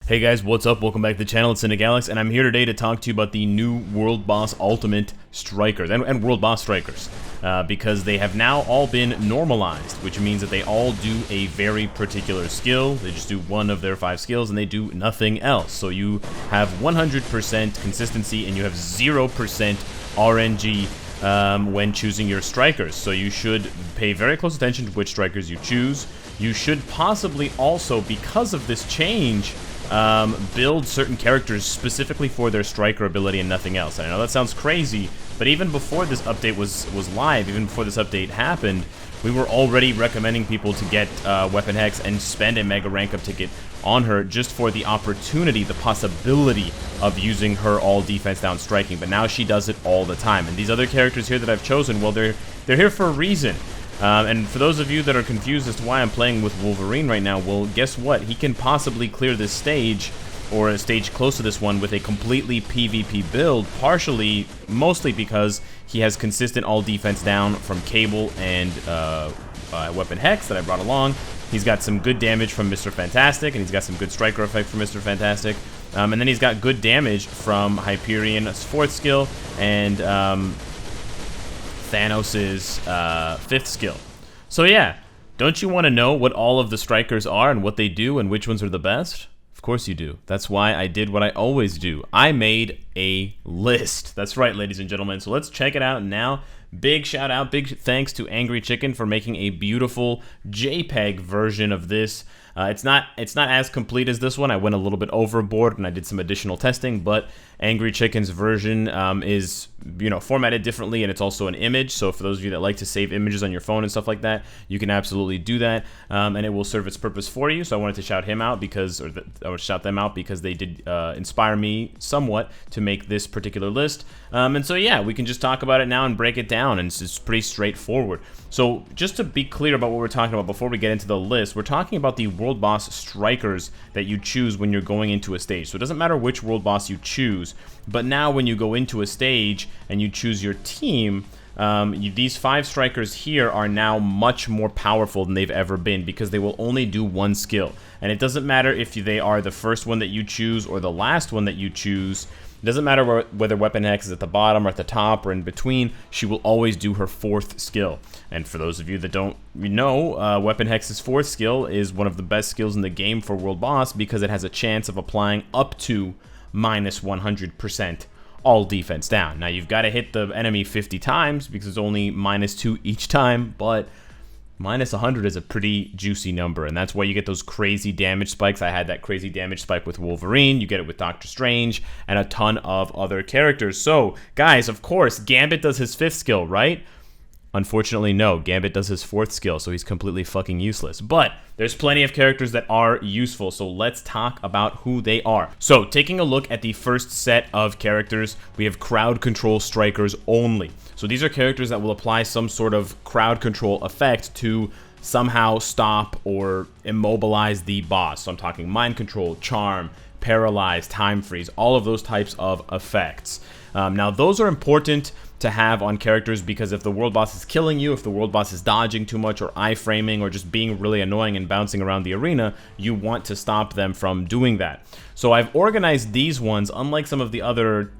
Hey guys, what's up? Welcome back to the channel. It's Cynicalex, and I'm here today to talk to you about the new World Boss Ultimate Strikers and World Boss Strikers, because they have now all been normalized, which means that they all do a very particular skill. They just do one of their 5 skills, and they do nothing else. So you have 100% consistency, and you have 0% RNG when choosing your strikers. So you should pay very close attention to which strikers you choose. You should possibly also, because of this change, build certain characters specifically for their striker ability and nothing else. I know that sounds crazy, but even before this update was live, even before this update happened, we were already recommending people to get Weapon Hex and spend a mega rank up ticket on her just for the opportunity, the possibility of using her all defense down striking. But now she does it all the time. And these other characters here that I've chosen, well, they're here for a reason. And for those of you that are confused as to why I'm playing with Wolverine right now, well, guess what? He can possibly clear this stage, or a stage close to this one, with a completely PvP build, mostly because he has consistent all defense down from Cable and Weapon Hex that I brought along. He's got some good damage from Mr. Fantastic, and he's got some good striker effect from Mr. Fantastic. And then he's got good damage from Hyperion's 4th skill, and Thanos' 5th skill. So yeah, don't you want to know what all of the strikers are and what they do and which ones are the best? Of course you do. That's why I did what I always do. I made a list. That's right, ladies and gentlemen. So let's check it out now. Big shout out, big thanks to Angry Chicken for making a beautiful JPEG version of this. It's not as complete as this one. I went a little bit overboard and I did some additional testing, but Angry Chicken's version is, formatted differently, and it's also an image. So for those of you that like to save images on your phone and stuff like that, you can absolutely do that, and it will serve its purpose for you. So I wanted to shout him out shout them out because they did inspire me somewhat to make this particular list. And so yeah, we can just talk about it now and break it down, and it's pretty straightforward. So just to be clear about what we're talking about before we get into the list, we're talking about the World Boss Strikers that you choose when you're going into a stage. So it doesn't matter which World Boss you choose, but now when you go into a stage and you choose your team, these 5 strikers here are now much more powerful than they've ever been, because they will only do one skill. And it doesn't matter if they are the first one that you choose or the last one that you choose. It doesn't matter whether Weapon Hex is at the bottom or at the top or in between, she will always do her 4th skill. And for those of you that don't know, Weapon Hex's 4th skill is one of the best skills in the game for World Boss, because it has a chance of applying up to minus 100% all defense down. Now you've got to hit the enemy 50 times because it's only -2 each time, but minus 100 is a pretty juicy number, and that's why you get those crazy damage spikes. I had that crazy damage spike with Wolverine. You get it with Doctor Strange and a ton of other characters. So, guys, of course, Gambit does his 5th skill, right? Unfortunately, no. Gambit does his 4th skill, so he's completely fucking useless. But there's plenty of characters that are useful, so let's talk about who they are. So, taking a look at the first set of characters, we have crowd control strikers only. So these are characters that will apply some sort of crowd control effect to somehow stop or immobilize the boss. So I'm talking mind control, charm, paralyze, time freeze, all of those types of effects. Now those are important to have on characters, because if the world boss is killing you, if the world boss is dodging too much or iframing or just being really annoying and bouncing around the arena, you want to stop them from doing that. So I've organized these ones, unlike some of the other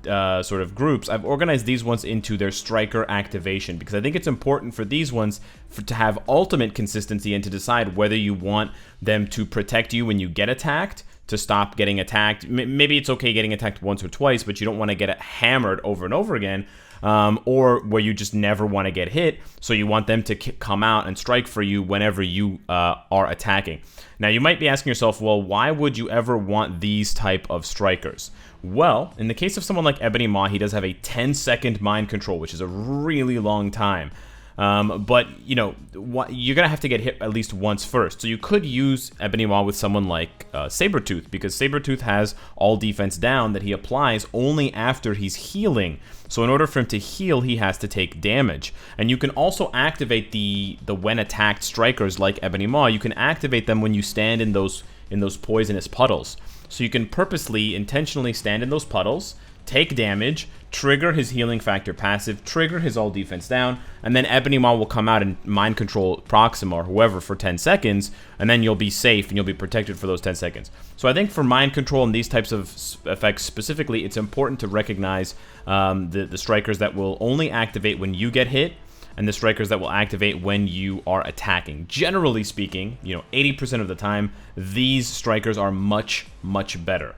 sort of groups, I've organized these ones into their striker activation, because I think it's important for these ones to have ultimate consistency and to decide whether you want them to protect you when you get attacked, to stop getting attacked. Maybe it's okay getting attacked once or twice, but you don't want to get hammered over and over again. Or where you just never want to get hit, so you want them to come out and strike for you whenever you are attacking. Now you might be asking yourself, well, why would you ever want these type of strikers? Well, in the case of someone like Ebony Maw, he does have a 10-second mind control, which is a really long time. But, you're going to have to get hit at least once first. So you could use Ebony Maw with someone like Sabretooth, because Sabretooth has all defense down that he applies only after he's healing. So in order for him to heal, he has to take damage. And you can also activate the when attacked strikers like Ebony Maw. You can activate them when you stand in those poisonous puddles. So you can purposely, intentionally stand in those puddles, take damage, trigger his healing factor passive, trigger his all defense down, and then Ebony Maw will come out and mind control Proxima or whoever for 10 seconds, and then you'll be safe and you'll be protected for those 10 seconds. So I think for mind control and these types of effects specifically, it's important to recognize the strikers that will only activate when you get hit, and the strikers that will activate when you are attacking. Generally speaking, 80% of the time, these strikers are much, much better.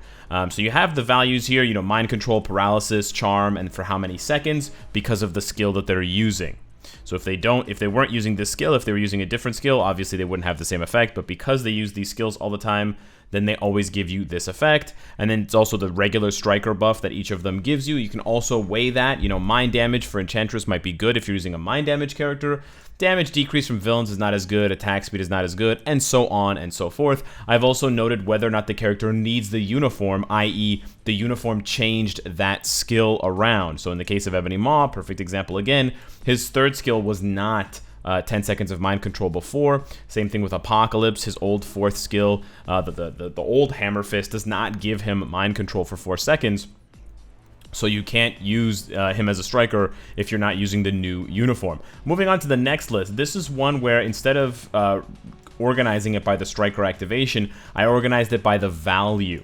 So you have the values here, mind control, paralysis, charm, and for how many seconds because of the skill that they're using. So if they weren't using this skill, if they were using a different skill, obviously they wouldn't have the same effect, but because they use these skills all the time, then they always give you this effect. And then it's also the regular striker buff that each of them gives you. You can also weigh that. Mind damage for Enchantress might be good if you're using a mind damage character. Damage decrease from villains is not as good, attack speed is not as good, and so on and so forth. I've also noted whether or not the character needs the uniform, i.e. the uniform changed that skill around. So in the case of Ebony Maw, perfect example again, his third skill was not 10 seconds of mind control before. Same thing with Apocalypse, his old fourth skill, the old Hammer Fist does not give him mind control for 4 seconds. So you can't use him as a striker if you're not using the new uniform. Moving on to the next list. This is one where instead of organizing it by the striker activation, I organized it by the value.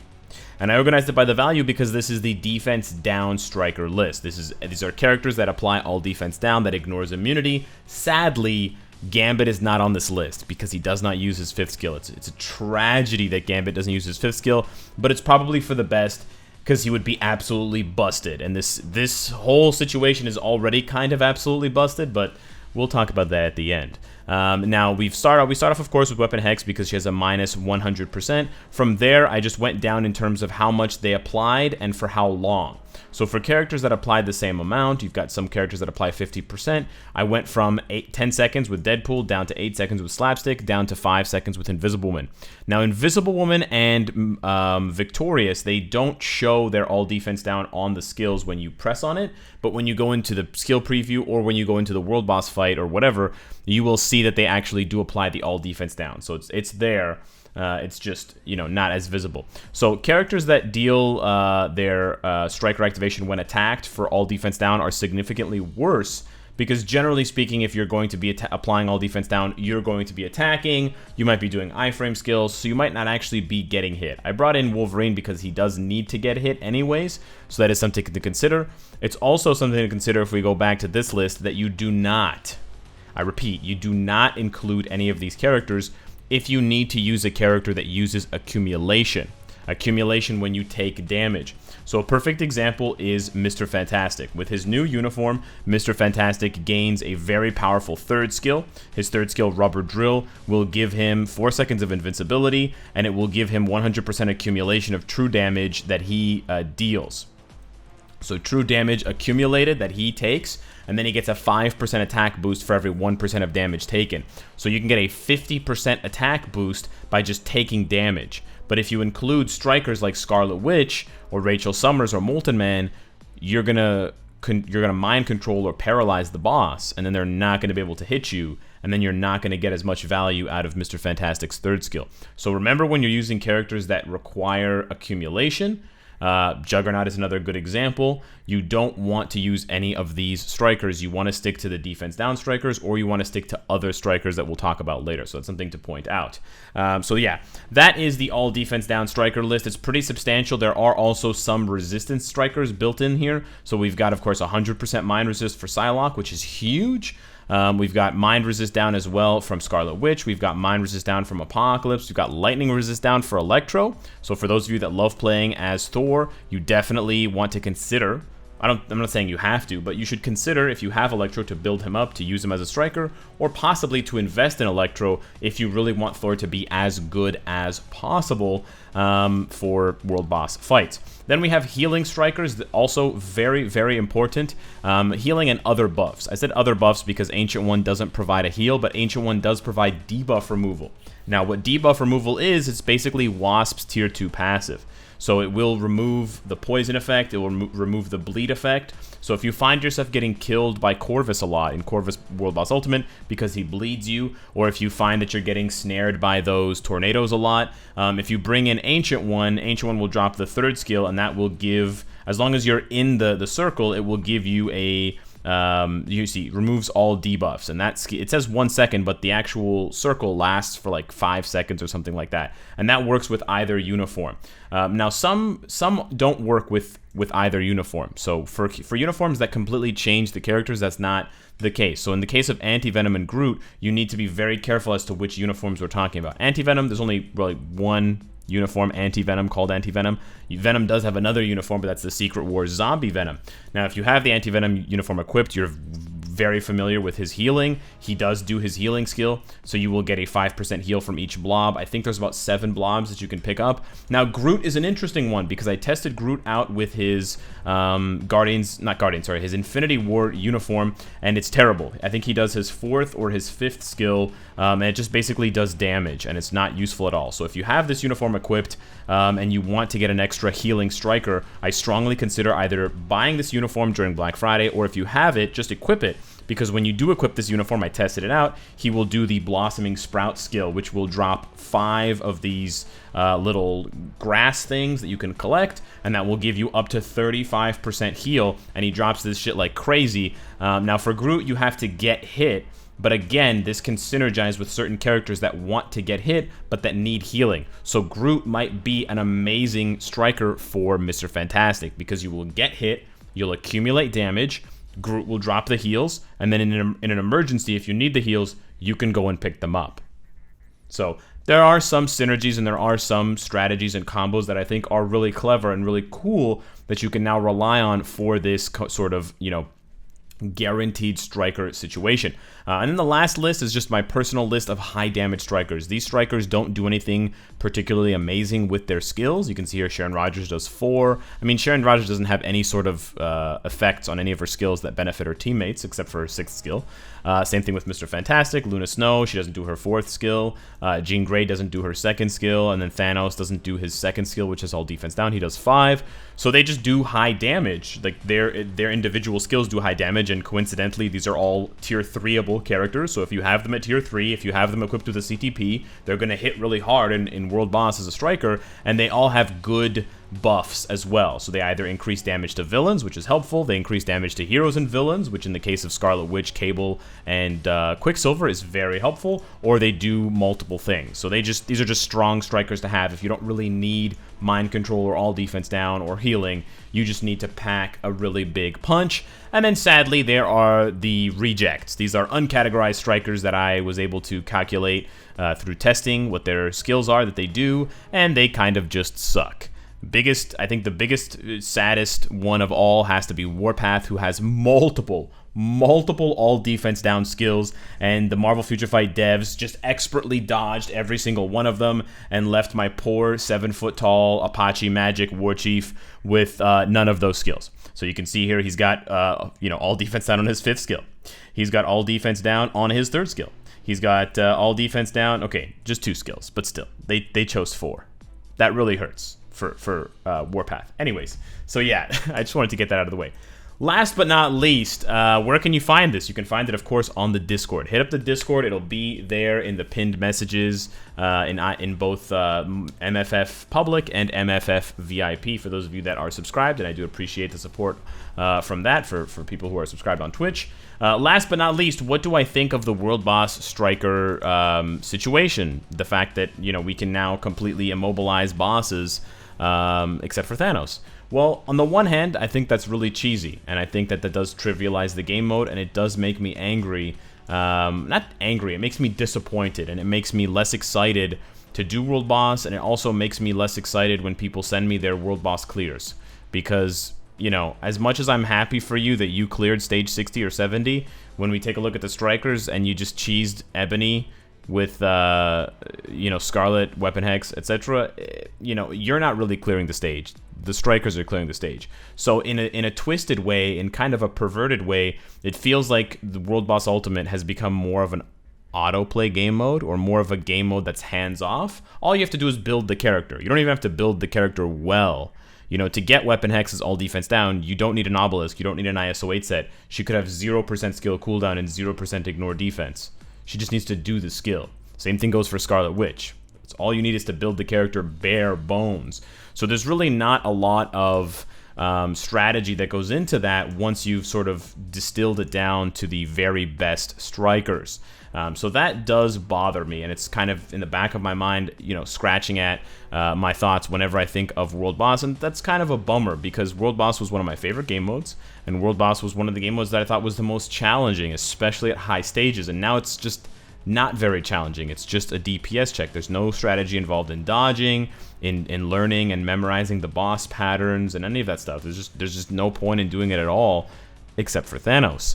And I organized it by the value because this is the defense down striker list. These are characters that apply all defense down, that ignores immunity. Sadly, Gambit is not on this list because he does not use his 5th skill. It's a tragedy that Gambit doesn't use his 5th skill, but it's probably for the best, because he would be absolutely busted. And this whole situation is already kind of absolutely busted, but we'll talk about that at the end. Now, we start off, of course, with Weapon Hex because she has a minus 100%. From there, I just went down in terms of how much they applied and for how long. So for characters that applied the same amount, you've got some characters that apply 50%. I went from 10 seconds with Deadpool down to 8 seconds with Slapstick, down to 5 seconds with Invisible Woman. Now, Invisible Woman and Victorious, they don't show their all defense down on the skills when you press on it, but when you go into the skill preview or when you go into the world boss fight or whatever, you will see that they actually do apply the all defense down. So it's there. It's just, not as visible. So characters that deal their striker activation when attacked for all defense down are significantly worse because generally speaking, if you're going to be applying all defense down, you're going to be attacking, you might be doing iframe skills, so you might not actually be getting hit. I brought in Wolverine because he does need to get hit anyways, so that is something to consider. It's also something to consider if we go back to this list that you do not, I repeat, you do not include any of these characters if you need to use a character that uses accumulation. Accumulation when you take damage. So a perfect example is Mr. Fantastic. With his new uniform, Mr. Fantastic gains a very powerful 3rd skill. His 3rd skill, Rubber Drill, will give him 4 seconds of invincibility, and it will give him 100% accumulation of true damage that he deals. So true damage accumulated that he takes, and then he gets a 5% attack boost for every 1% of damage taken. So you can get a 50% attack boost by just taking damage. But if you include strikers like Scarlet Witch or Rachel Summers or Molten Man, you're gonna mind control or paralyze the boss, and then they're not gonna be able to hit you, and then you're not gonna get as much value out of Mr. Fantastic's 3rd skill. So remember, when you're using characters that require accumulation, Juggernaut is another good example. You don't want to use any of these strikers. You want to stick to the defense down strikers, or you want to stick to other strikers that we'll talk about later. So that's something to point out. So yeah, that is the all defense down striker list. It's pretty substantial. There are also some resistance strikers built in here. So we've got, of course, 100% mind resist for Psylocke, which is huge. We've got Mind Resist down as well from Scarlet Witch. We've got Mind Resist down from Apocalypse. We've got Lightning Resist down for Electro. So for those of you that love playing as Thor, you definitely want to consider, I'm not saying you have to, but you should consider, if you have Electro, to build him up, to use him as a striker, or possibly to invest in Electro if you really want Thor to be as good as possible for world boss fights. Then we have healing strikers, also very, very important. Healing and other buffs. I said other buffs because Ancient One doesn't provide a heal, but Ancient One does provide debuff removal. Now, what debuff removal is, it's basically Wasp's tier 2 passive. So it will remove the poison effect, it will remove the bleed effect. So if you find yourself getting killed by Corvus a lot in Corvus World Boss Ultimate because he bleeds you, or if you find that you're getting snared by those tornadoes a lot, if you bring in Ancient One will drop the 3rd skill, and that will give, as long as you're in the circle, it will give you a you see, removes all debuffs, and that's, it says 1 second, but the actual circle lasts for like 5 seconds or something like that, and that works with either uniform. Now some don't work with either uniform. So for uniforms that completely change the characters, that's not the case. So in the case of Anti-Venom and Groot, you need to be very careful as to which uniforms we're talking about. Anti-Venom, there's only really one uniform Anti-Venom called Anti-Venom. Venom does have another uniform, but that's the Secret Wars Zombie Venom. Now, if you have the Anti-Venom uniform equipped, you're very familiar with his healing. He does do his healing skill, so you will get a 5% heal from each blob. I think there's about 7 blobs that you can pick up. Now, Groot is an interesting one because I tested Groot out with his his Infinity War uniform, and it's terrible. I think he does his 4th or his 5th skill, and it just basically does damage, and it's not useful at all. So if you have this uniform equipped and you want to get an extra healing striker, I strongly consider either buying this uniform during Black Friday, or if you have it, just equip it. Because when you do equip this uniform, I tested it out, he will do the Blossoming Sprout skill, which will drop 5 of these little grass things that you can collect, and that will give you up to 35% heal, and he drops this shit like crazy. Now for Groot, you have to get hit, but again, this can synergize with certain characters that want to get hit, but that need healing. So Groot might be an amazing striker for Mr. Fantastic, because you will get hit, you'll accumulate damage, Groot will drop the heals, and then in an emergency, if you need the heals, you can go and pick them up. So there are some synergies and there are some strategies and combos that I think are really clever and really cool that you can now rely on for this sort of, you know, guaranteed striker situation. And then the last list is just my personal list of high damage strikers. These strikers don't do anything particularly amazing with their skills. You can see here Sharon Rogers does 4. I mean, Sharon Rogers doesn't have any sort of effects on any of her skills that benefit her teammates except for her 6th skill. Same thing with Mr. Fantastic. Luna Snow, she doesn't do her 4th skill. Jean Grey doesn't do her 2nd skill. And then Thanos doesn't do his 2nd skill, which is all defense down. He does 5. So they just do high damage. Like their individual skills do high damage, and coincidentally, these are all tier 3-able characters. So if you have them at tier 3, if you have them equipped with a CTP, they're going to hit really hard in World Boss as a striker, and they all have good buffs as well. So they either increase damage to villains, which is helpful, they increase damage to heroes and villains, which in the case of Scarlet Witch, Cable, and Quicksilver is very helpful, or they do multiple things. So these are just strong strikers to have if you don't really need mind control or all defense down or healing. You just need to pack a really big punch. And then sadly, there are the rejects. These are uncategorized strikers that I was able to calculate through testing what their skills are that they do, and they kind of just suck. I think the biggest, saddest one of all has to be Warpath, who has multiple all defense down skills, and the Marvel Future Fight devs just expertly dodged every single one of them and left my poor 7-foot-tall Apache Magic War Chief with none of those skills. So you can see here he's got all defense down on his 5th skill. He's got all defense down on his 3rd skill. He's got all defense down. Okay, just 2 skills, but still, they chose 4. That really hurts for Warpath. Anyways, so yeah, I just wanted to get that out of the way. Last but not least, where can you find this? You can find it, of course, on the Discord. Hit up the Discord. It'll be there in the pinned messages in both MFF Public and MFF VIP for those of you that are subscribed, and I do appreciate the support from that for people who are subscribed on Twitch. Last but not least, what do I think of the World Boss Striker situation? The fact that, you know, we can now completely immobilize bosses except for Thanos. Well, on the one hand, I think that's really cheesy, and I think that does trivialize the game mode, and it does make me angry. Not angry, it makes me disappointed, and it makes me less excited to do World Boss, and it also makes me less excited when people send me their World Boss clears. Because, you know, as much as I'm happy for you that you cleared stage 60 or 70, when we take a look at the strikers and you just cheesed Ebony with Scarlet, Weapon Hex, etc., you're not really clearing the stage. The strikers are clearing the stage. So in a twisted way, in kind of a perverted way, it feels like the World Boss Ultimate has become more of an autoplay game mode or more of a game mode that's hands-off, all you have to do is build the character. You don't even have to build the character well. You know, to get Weapon Hex's all defense down, you don't need an Obelisk, you don't need an ISO 8 set. She could have 0% skill cooldown and 0% ignore defense. She just needs to do the skill. Same thing goes for Scarlet Witch. It's all you need is to build the character bare bones. So there's really not a lot of strategy that goes into that once you've sort of distilled it down to the very best strikers. So that does bother me, and it's kind of in the back of my mind, you know, scratching at my thoughts whenever I think of World Boss, and that's kind of a bummer because World Boss was one of my favorite game modes, and World Boss was one of the game modes that I thought was the most challenging, especially at high stages, and now it's just not very challenging. It's just a DPS check. There's no strategy involved in dodging, in learning and memorizing the boss patterns, and any of that stuff. There's just no point in doing it at all, except for Thanos.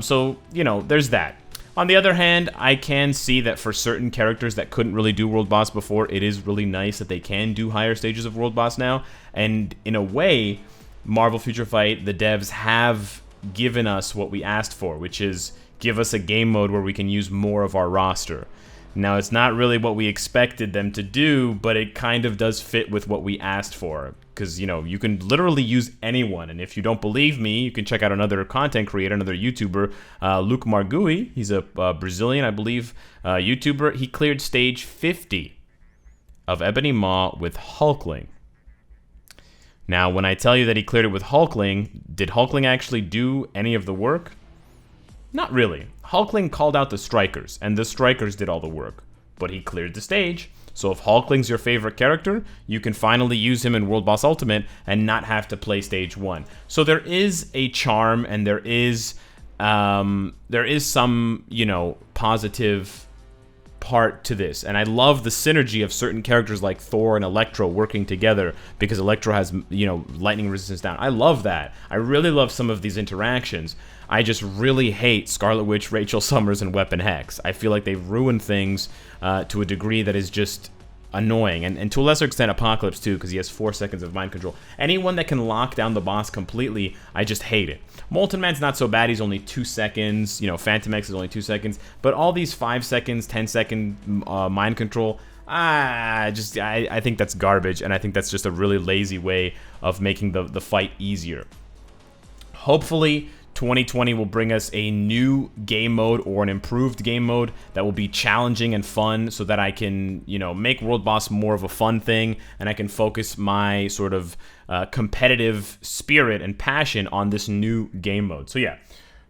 So, you know, there's that. On the other hand, I can see that for certain characters that couldn't really do World Boss before, it is really nice that they can do higher stages of World Boss now. And in a way, Marvel Future Fight, the devs have given us what we asked for, which is give us a game mode where we can use more of our roster. Now, it's not really what we expected them to do, but it kind of does fit with what we asked for. Because, you know, you can literally use anyone. And if you don't believe me, you can check out another content creator, another YouTuber, Luke Margui. He's a Brazilian, I believe, YouTuber. He cleared stage 50 of Ebony Maw with Hulkling. Now, when I tell you that he cleared it with Hulkling, did Hulkling actually do any of the work? Not really. Hulkling called out the strikers, and the strikers did all the work. But he cleared the stage. So if Hulkling's your favorite character, you can finally use him in World Boss Ultimate and not have to play stage 1. So there is a charm, and there is some, you know, positive part to this. And I love the synergy of certain characters like Thor and Electro working together because Electro has, you know, lightning resistance down. I love that. I really love some of these interactions. I just really hate Scarlet Witch, Rachel Summers, and Weapon Hex. I feel like they've ruined things to a degree that is just annoying. And to a lesser extent, Apocalypse too, because he has 4 seconds of mind control. Anyone that can lock down the boss completely, I just hate it. Molten Man's not so bad. He's only 2 seconds. You know, Phantom X is only 2 seconds. But all these 5 seconds, 10-second mind control, I think that's garbage, and I think that's just a really lazy way of making the fight easier. Hopefully, 2020 will bring us a new game mode or an improved game mode that will be challenging and fun so that I can, you know, make World Boss more of a fun thing and I can focus my sort of competitive spirit and passion on this new game mode. So yeah,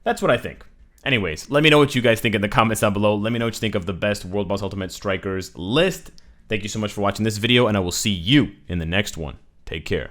that's what I think. Anyways, let me know what you guys think in the comments down below. Let me know what you think of the best World Boss Ultimate Strikers list. Thank you so much for watching this video, and I will see you in the next one. Take care.